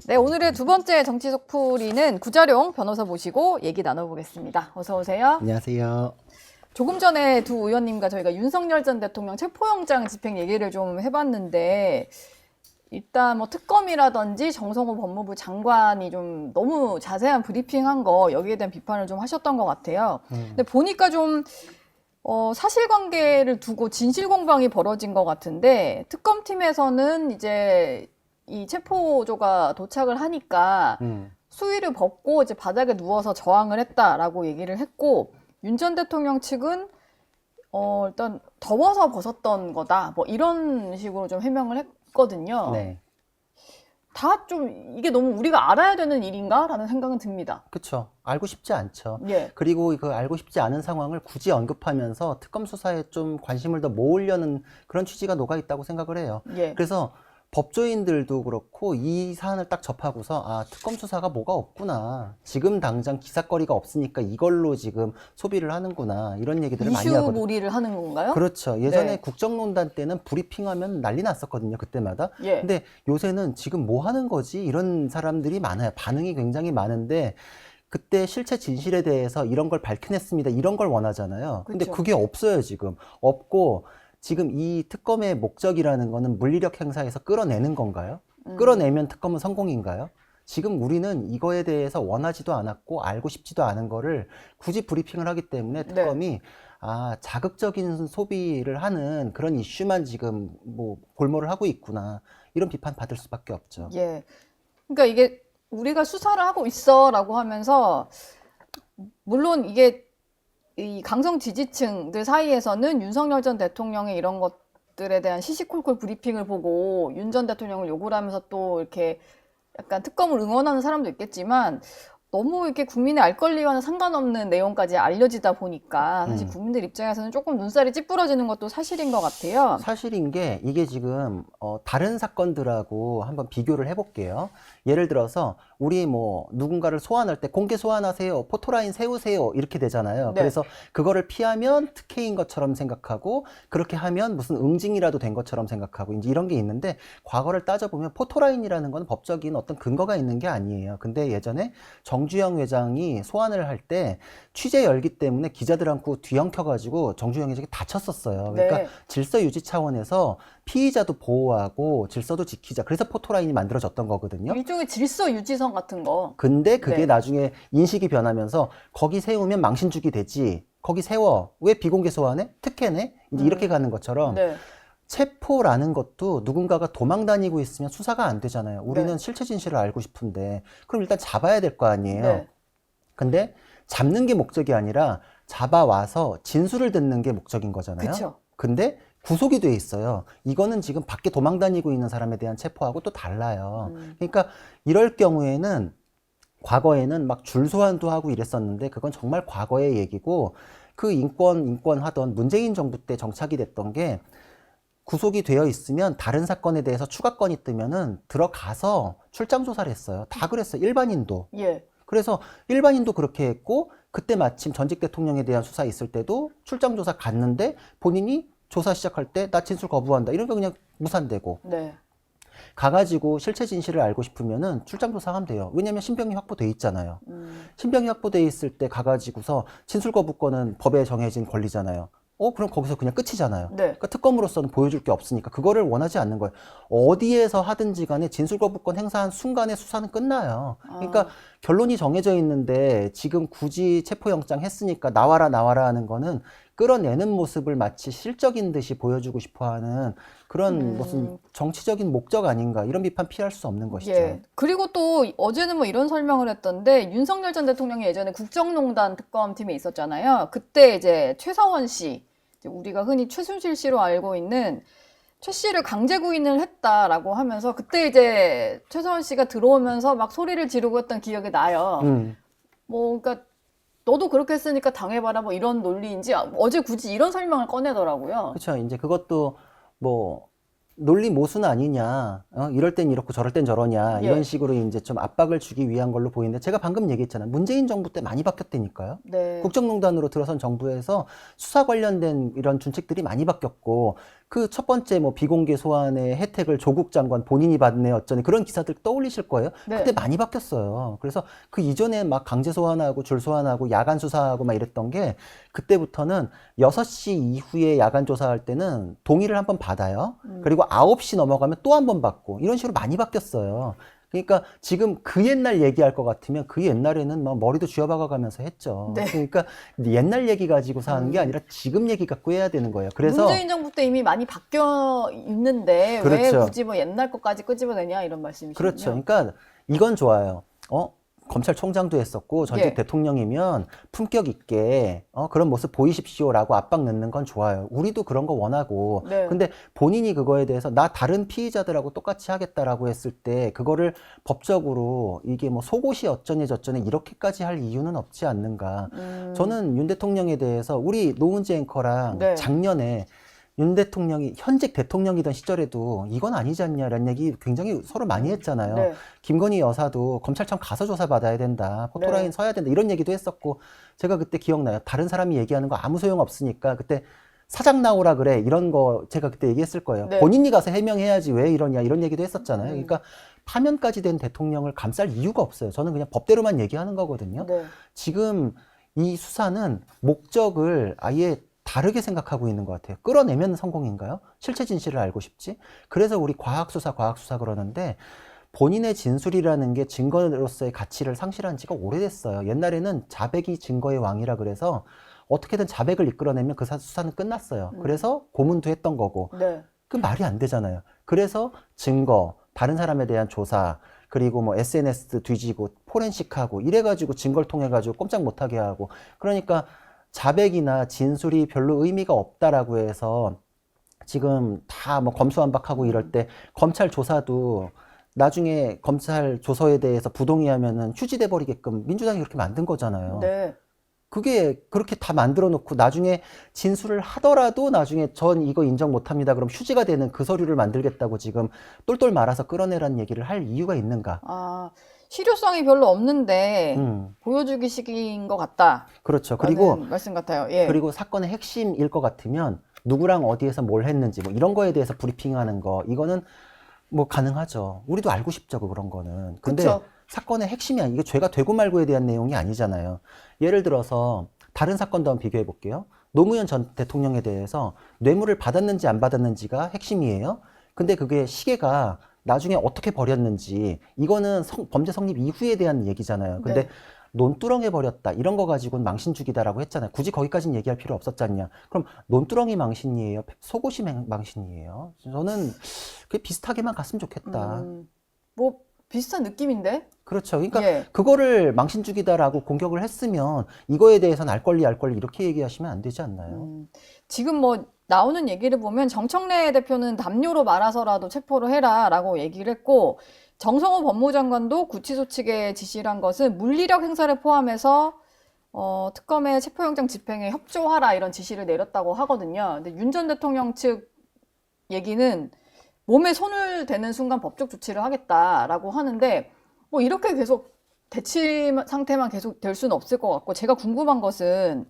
네, 오늘의 두 번째 정치 속풀이는 구자룡 변호사 모시고 얘기 나눠보겠습니다. 어서 오세요. 안녕하세요. 조금 전에 두 의원님과 저희가 윤석열 전 대통령 체포영장 집행 얘기를 좀 해봤는데 일단 뭐 특검이라든지 정성호 법무부 장관이 좀 너무 자세한 브리핑한 거 여기에 대한 비판을 좀 하셨던 것 같아요. 근데 보니까 좀 사실관계를 두고 진실공방이 벌어진 것 같은데 특검팀에서는 이제 이 체포조가 도착을 하니까 수의를 벗고 이제 바닥에 누워서 저항을 했다라고 얘기를 했고 윤 전 대통령 측은 일단 더워서 벗었던 거다 뭐 이런 식으로 좀 해명을 했거든요. 네. 다 좀 이게 너무 우리가 알아야 되는 일인가라는 생각은 듭니다. 그렇죠. 알고 싶지 않죠. 예. 그리고 그 알고 싶지 않은 상황을 굳이 언급하면서 특검 수사에 좀 관심을 더 모으려는 그런 취지가 녹아 있다고 생각을 해요. 예. 그래서 법조인들도 그렇고 이 사안을 딱 접하고서 아, 특검 수사가 뭐가 없구나. 지금 당장 기사거리가 없으니까 이걸로 지금 소비를 하는구나. 이런 얘기들을 많이 하거든요. 이슈몰이를 하는 건가요? 그렇죠. 예전에 네. 국정농단 때는 브리핑하면 난리 났었거든요. 그때마다. 예. 근데 요새는 지금 뭐 하는 거지? 이런 사람들이 많아요. 반응이 굉장히 많은데 그때 실체 진실에 대해서 이런 걸 밝혀냈습니다. 이런 걸 원하잖아요. 근데 그쵸. 그게 없어요, 지금. 없고 지금 이 특검의 목적이라는 거는 물리력 행사에서 끌어내는 건가요? 끌어내면 특검은 성공인가요? 지금 우리는 이거에 대해서 원하지도 않았고 알고 싶지도 않은 거를 굳이 브리핑을 하기 때문에 특검이 아, 자극적인 소비를 하는 그런 이슈만 지금 뭐 골몰을 하고 있구나. 이런 비판 받을 수밖에 없죠. 예. 그러니까 이게 우리가 수사를 하고 있어라고 하면서 물론 이게 이 강성 지지층들 사이에서는 윤석열 전 대통령의 이런 것들에 대한 시시콜콜 브리핑을 보고 윤 전 대통령을 욕을 하면서 또 이렇게 약간 특검을 응원하는 사람도 있겠지만 너무 이렇게 국민의 알 권리와는 상관없는 내용까지 알려지다 보니까 사실 국민들 입장에서는 조금 눈살이 찌푸러지는 것도 사실인 것 같아요. 사실인 게 이게 지금 다른 사건들하고 한번 비교를 해볼게요. 예를 들어서 우리 뭐 누군가를 소환할 때 공개 소환하세요, 포토라인 세우세요 이렇게 되잖아요. 네. 그래서 그거를 피하면 특혜인 것처럼 생각하고 그렇게 하면 무슨 응징이라도 된 것처럼 생각하고 이제 이런 게 있는데 과거를 따져보면 포토라인이라는 건 법적인 어떤 근거가 있는 게 아니에요. 근데 예전에 정주영 회장이 소환을 할 때 취재 열기 때문에 기자들하고 뒤엉켜가지고 정주영 회장이 다쳤었어요. 그러니까 네. 질서 유지 차원에서 피의자도 보호하고 질서도 지키자. 그래서 포토라인이 만들어졌던 거거든요. 일종의 질서 유지선 같은 거. 근데 그게 네. 나중에 인식이 변하면서 거기 세우면 망신주기 되지. 거기 세워. 왜 비공개 소환해? 특혜네? 이제 이렇게 가는 것처럼 네. 체포라는 것도 누군가가 도망 다니고 있으면 수사가 안 되잖아요. 우리는 네. 실체 진실을 알고 싶은데 그럼 일단 잡아야 될 거 아니에요. 네. 근데 잡는 게 목적이 아니라 잡아와서 진술을 듣는 게 목적인 거잖아요. 그쵸. 근데 구속이 돼 있어요. 이거는 지금 밖에 도망 다니고 있는 사람에 대한 체포하고 또 달라요. 그러니까 이럴 경우에는 과거에는 막 줄소환도 하고 이랬었는데 그건 정말 과거의 얘기고 그 인권 하던 문재인 정부 때 정착이 됐던 게 구속이 되어 있으면 다른 사건에 대해서 추가건이 뜨면은 들어가서 출장 조사를 했어요. 다 그랬어요. 일반인도. 예. 그래서 일반인도 그렇게 했고 그때 마침 전직 대통령에 대한 수사 있을 때도 출장 조사 갔는데 본인이 조사 시작할 때 나 진술 거부한다 이런 거 그냥 무산되고 네. 가가지고 실체 진실을 알고 싶으면은 출장 조사하면 돼요. 왜냐면 신병이 확보돼 있잖아요. 신병이 확보돼 있을 때 가가지고서 진술 거부권은 법에 정해진 권리잖아요. 그럼 거기서 그냥 끝이잖아요. 네. 그러니까 특검으로서는 보여줄 게 없으니까 그거를 원하지 않는 거예요. 어디에서 하든지 간에 진술 거부권 행사한 순간에 수사는 끝나요. 그러니까 결론이 정해져 있는데 지금 굳이 체포영장 했으니까 나와라 하는 거는 끌어내는 모습을 마치 실적인 듯이 보여주고 싶어하는 그런 무슨 정치적인 목적 아닌가 이런 비판 피할 수 없는 것이죠. 예. 그리고 또 어제는 뭐 이런 설명을 했던데 윤석열 전 대통령이 예전에 국정농단 특검팀에 있었잖아요. 그때 이제 최서원 씨, 이제 우리가 흔히 최순실 씨로 알고 있는 최 씨를 강제 구인을 했다라고 하면서 그때 이제 최서원 씨가 들어오면서 막 소리를 지르고 했던 기억이 나요. 뭐 그러니까 너도 그렇게 했으니까 당해봐라 뭐 이런 논리인지 어제 굳이 이런 설명을 꺼내더라고요. 그렇죠. 이제 그것도 뭐 논리 모순 아니냐, 이럴 땐 이렇고 저럴 땐 저러냐 예. 이런 식으로 이제 좀 압박을 주기 위한 걸로 보이는데 제가 방금 얘기했잖아요. 문재인 정부 때 많이 바뀌었다니까요. 네. 국정농단으로 들어선 정부에서 수사 관련된 이런 준칙들이 많이 바뀌었고 그 첫 번째 뭐 비공개 소환의 혜택을 조국 장관 본인이 받네 어쩌네 그런 기사들 떠올리실 거예요. 네. 근데 많이 바뀌었어요. 그래서 그 이전에 막 강제 소환하고 줄 소환하고 야간 수사하고 막 이랬던 게 그때부터는 6시 이후에 야간 조사할 때는 동의를 한번 받아요. 그리고 9시 넘어가면 또 한 번 받고 이런 식으로 많이 바뀌었어요. 그러니까 지금 그 옛날 얘기할 것 같으면 그 옛날에는 막 머리도 쥐어박아 가면서 했죠. 네. 그러니까 옛날 얘기 가지고서 하는 게 아니라 지금 얘기 갖고 해야 되는 거예요. 그래서 문재인 정부 때 이미 많이 바뀌어 있는데 왜 그렇죠. 굳이 뭐 옛날 것까지 끄집어내냐 이런 말씀이시군요. 그렇죠. 그러니까 이건 좋아요. 검찰총장도 했었고 전직 예. 대통령이면 품격 있게 그런 모습 보이십시오라고 압박 넣는 건 좋아요. 우리도 그런 거 원하고. 네. 근데 본인이 그거에 대해서 나 다른 피의자들하고 똑같이 하겠다라고 했을 때 그거를 법적으로 이게 뭐 속옷이 어쩌니 저쩌니 이렇게까지 할 이유는 없지 않는가. 저는 윤 대통령에 대해서 우리 노은재 앵커랑 네. 작년에 윤 대통령이 현직 대통령이던 시절에도 이건 아니지 않냐라는 얘기 굉장히 서로 많이 했잖아요. 네. 김건희 여사도 검찰청 가서 조사받아야 된다. 포토라인 네. 서야 된다. 이런 얘기도 했었고 제가 그때 기억나요. 다른 사람이 얘기하는 거 아무 소용 없으니까 그때 사장 나오라 그래. 이런 거 제가 그때 얘기했을 거예요. 네. 본인이 가서 해명해야지 왜 이러냐 이런 얘기도 했었잖아요. 그러니까 파면까지 된 대통령을 감쌀 이유가 없어요. 저는 그냥 법대로만 얘기하는 거거든요. 네. 지금 이 수사는 목적을 아예 다르게 생각하고 있는 것 같아요. 끌어내면 성공인가요? 실체 진실을 알고 싶지? 그래서 우리 과학수사 그러는데 본인의 진술이라는 게 증거로서의 가치를 상실한 지가 오래됐어요. 옛날에는 자백이 증거의 왕이라 그래서 어떻게든 자백을 이끌어내면 그 수사는 끝났어요. 그래서 고문도 했던 거고. 네. 그 말이 안 되잖아요. 그래서 증거, 다른 사람에 대한 조사, 그리고 뭐 SNS 뒤지고 포렌식하고 이래가지고 증거를 통해가지고 꼼짝 못하게 하고 그러니까 자백이나 진술이 별로 의미가 없다라고 해서 지금 다 뭐 검수완박하고 이럴 때 검찰 조사도 나중에 검찰 조서에 대해서 부동의하면은 휴지돼 버리게끔 민주당이 그렇게 만든 거잖아요. 네. 그게 그렇게 다 만들어 놓고 나중에 진술을 하더라도 나중에 전 이거 인정 못 합니다. 그럼 휴지가 되는 그 서류를 만들겠다고 지금 똘똘 말아서 끌어내라는 얘기를 할 이유가 있는가? 아, 실효성이 별로 없는데 음. 보여주기 식인 것 같다. 그렇죠. 그리고 말씀 같아요. 예. 그리고 사건의 핵심일 것 같으면 누구랑 어디에서 뭘 했는지 뭐 이런 거에 대해서 브리핑하는 거 이거는 뭐 가능하죠. 우리도 알고 싶죠, 그런 거는. 근데 그쵸. 사건의 핵심이 이게 죄가 되고 말고에 대한 내용이 아니잖아요. 예를 들어서 다른 사건도 한번 비교해 볼게요. 노무현 전 대통령에 대해서 뇌물을 받았는지 안 받았는지가 핵심이에요. 근데 그게 시계가 나중에 어떻게 버렸는지 이거는 범죄 성립 이후에 대한 얘기잖아요. 근데 네. 논두렁에 버렸다 이런 거 가지고는 망신주기다라고 했잖아요. 굳이 거기까지는 얘기할 필요 없었잖냐. 그럼 논두렁이 망신이에요? 속옷이 망신이에요? 저는 그게 비슷하게만 갔으면 좋겠다. 뭐 비슷한 느낌인데? 그렇죠. 그러니까 예. 그거를 망신주기다라고 공격을 했으면 이거에 대해서는 알 권리 이렇게 얘기하시면 안 되지 않나요? 지금 뭐 나오는 얘기를 보면 정청래 대표는 담요로 말아서라도 체포를 해라라고 얘기를 했고 정성호 법무장관도 구치소 측에 지시를 한 것은 물리력 행사를 포함해서 특검의 체포영장 집행에 협조하라 이런 지시를 내렸다고 하거든요. 근데 윤 전 대통령 측 얘기는 몸에 손을 대는 순간 법적 조치를 하겠다라고 하는데 뭐 이렇게 계속 대치 상태만 계속 될 수는 없을 것 같고 제가 궁금한 것은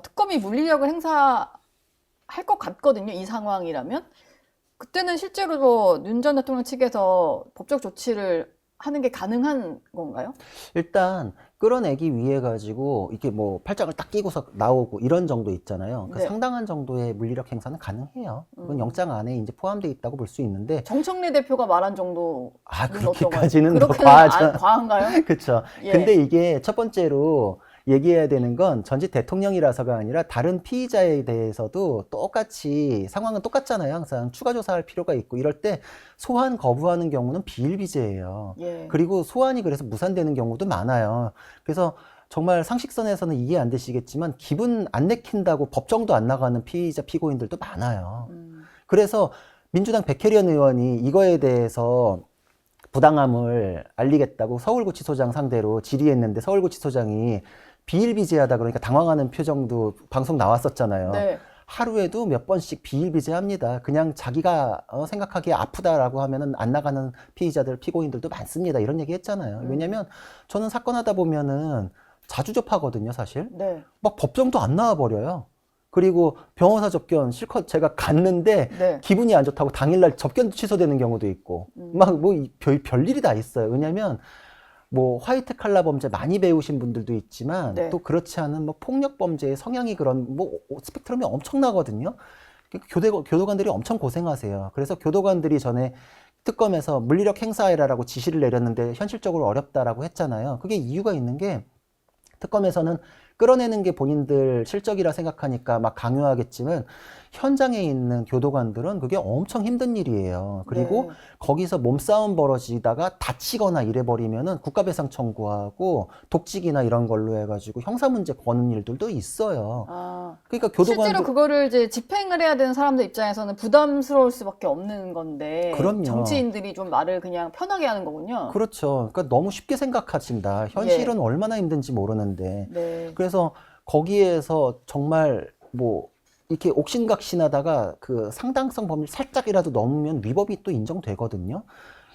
특검이 물리력을 행사할 것 같거든요. 이 상황이라면. 그때는 실제로도 윤 전 대통령 측에서 법적 조치를 하는 게 가능한 건가요? 일단 끌어내기 위해 가지고 이게 뭐 팔짱을 딱 끼고서 나오고 이런 정도 있잖아요. 그 네. 상당한 정도의 물리력 행사는 가능해요. 그건 영장 안에 이제 포함되어 있다고 볼 수 있는데 정청래 대표가 말한 정도 그렇게까지는 더 그렇게는 과하죠. 과한가요? 그렇죠. 예. 근데 이게 첫 번째로 얘기해야 되는 건 전직 대통령이라서가 아니라 다른 피의자에 대해서도 똑같이 상황은 똑같잖아요. 항상 추가 조사할 필요가 있고 이럴 때 소환 거부하는 경우는 비일비재예요. 예. 그리고 소환이 그래서 무산되는 경우도 많아요. 그래서 정말 상식선에서는 이해 안 되시겠지만 기분 안 내킨다고 법정도 안 나가는 피의자 피고인들도 많아요. 그래서 민주당 백혜련 의원이 이거에 대해서 부당함을 알리겠다고 서울구치소장 상대로 질의했는데 서울구치소장이 비일비재하다 그러니까 당황하는 표정도 방송 나왔었잖아요. 네. 하루에도 몇 번씩 비일비재합니다. 그냥 자기가 생각하기에 아프다라고 하면은 안 나가는 피의자들, 피고인들도 많습니다. 이런 얘기 했잖아요. 왜냐면 저는 사건 하다 보면은 자주 접하거든요, 사실. 네. 막 법정도 안 나와 버려요. 그리고 변호사 접견 실컷 제가 갔는데 네. 기분이 안 좋다고 당일날 접견 취소되는 경우도 있고 막 뭐 별일이 다 있어요. 왜냐면 뭐 화이트 칼라 범죄 많이 배우신 분들도 있지만 네. 또 그렇지 않은 뭐 폭력 범죄의 성향이 그런 뭐 스펙트럼이 엄청나거든요. 교도관들이 엄청 고생하세요. 그래서 교도관들이 전에 특검에서 물리력 행사해라라고 지시를 내렸는데 현실적으로 어렵다라고 했잖아요. 그게 이유가 있는 게 특검에서는 끌어내는 게 본인들 실적이라 생각하니까 막 강요하겠지만 현장에 있는 교도관들은 그게 엄청 힘든 일이에요. 그리고 네. 거기서 몸싸움 벌어지다가 다치거나 이래버리면은 국가배상 청구하고 독직이나 이런 걸로 해가지고 형사문제 거는 일들도 있어요. 아, 그러니까 실제로 교도관들 그거를 이제 집행을 해야 되는 사람들 입장에서는 부담스러울 수밖에 없는 건데 그럼요. 정치인들이 좀 말을 그냥 편하게 하는 거군요. 그렇죠. 그러니까 너무 쉽게 생각하신다. 현실은 얼마나 힘든지 모르는데. 네. 그래서 거기에서 정말 뭐 이렇게 옥신각신하다가 그 상당성 범위를 살짝이라도 넘으면 위법이 또 인정되거든요.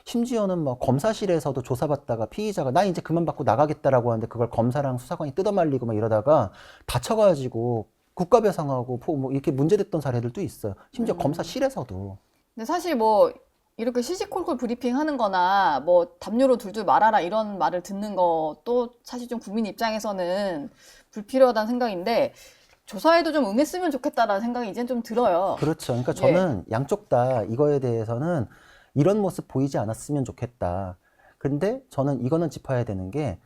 심지어는 막 검사실에서도 조사받다가 피의자가 나 이제 그만 받고 나가겠다라고 하는데 그걸 검사랑 수사관이 뜯어말리고 막 이러다가 다쳐가지고 국가배상하고 뭐 이렇게 문제됐던 사례들도 있어요. 심지어 검사실에서도. 근데 사실 뭐 이렇게 시시콜콜 브리핑 하는 거나 뭐 담요로 둘둘 말아라 이런 말을 듣는 것도 사실 좀 국민 입장에서는 불필요하다는 생각인데 조사에도 좀 응했으면 좋겠다라는 생각이 이젠 좀 들어요. 그렇죠. 그러니까 저는 양쪽 다 이거에 대해서는 이런 모습 보이지 않았으면 좋겠다. 근데 저는 이거는 짚어야 되는 게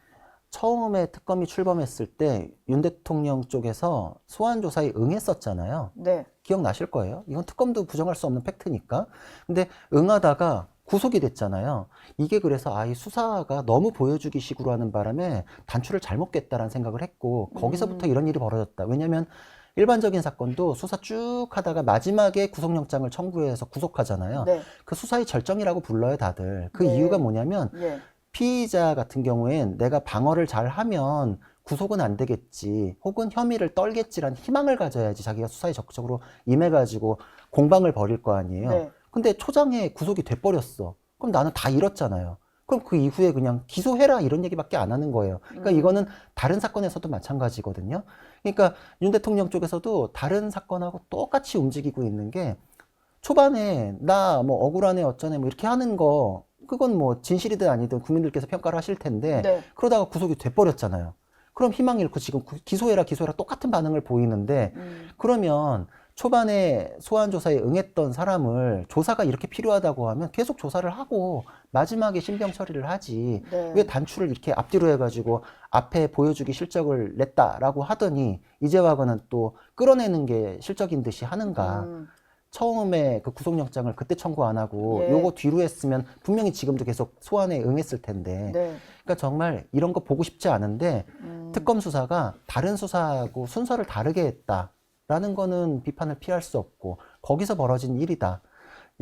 처음에 특검이 출범했을 때 윤 대통령 쪽에서 소환 조사에 응했었잖아요. 네. 기억나실 거예요. 이건 특검도 부정할 수 없는 팩트니까. 근데 응하다가 구속이 됐잖아요. 이게 그래서 이 수사가 너무 보여주기 식으로 하는 바람에 단추를 잘못 깼다라는 생각을 했고 거기서부터 이런 일이 벌어졌다. 왜냐면 일반적인 사건도 수사 쭉 하다가 마지막에 구속영장을 청구해서 구속하잖아요. 네. 그 수사의 절정이라고 불러요, 다들. 그 네. 이유가 뭐냐면 예. 피의자 같은 경우엔 내가 방어를 잘 하면 구속은 안 되겠지, 혹은 혐의를 떨겠지라는 희망을 가져야지 자기가 수사에 적극적으로 임해가지고 공방을 벌일 거 아니에요. 네. 근데 초장에 구속이 돼버렸어. 그럼 나는 다 잃었잖아요. 그럼 그 이후에 그냥 기소해라 이런 얘기밖에 안 하는 거예요. 그러니까 이거는 다른 사건에서도 마찬가지거든요. 그러니까 윤 대통령 쪽에서도 다른 사건하고 똑같이 움직이고 있는 게 초반에 나 뭐 억울하네 어쩌네 뭐 이렇게 하는 거 그건 뭐 진실이든 아니든 국민들께서 평가를 하실 텐데 네. 그러다가 구속이 돼버렸잖아요. 그럼 희망 잃고 지금 기소해라 똑같은 반응을 보이는데 그러면 초반에 소환 조사에 응했던 사람을 조사가 이렇게 필요하다고 하면 계속 조사를 하고 마지막에 신병 처리를 하지 네. 왜 단추를 이렇게 앞뒤로 해가지고 앞에 보여주기 실적을 냈다라고 하더니 이제 와서는 또 끌어내는 게 실적인 듯이 하는가. 처음에 그 구속영장을 그때 청구 안 하고 예. 요거 뒤로 했으면 분명히 지금도 계속 소환에 응했을 텐데 네. 그러니까 정말 이런 거 보고 싶지 않은데 특검 수사가 다른 수사하고 순서를 다르게 했다라는 거는 비판을 피할 수 없고 거기서 벌어진 일이다.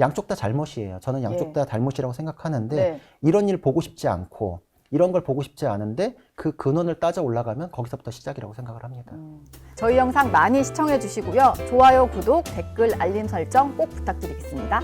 양쪽 다 잘못이에요. 저는 양쪽 예. 다 잘못이라고 생각하는데 네. 이런 일 보고 싶지 않고 이런 걸 보고 싶지 않은데 그 근원을 따져 올라가면 거기서부터 시작이라고 생각을 합니다. 저희 영상 많이 시청해 주시고요. 좋아요, 구독, 댓글, 알림 설정 꼭 부탁드리겠습니다.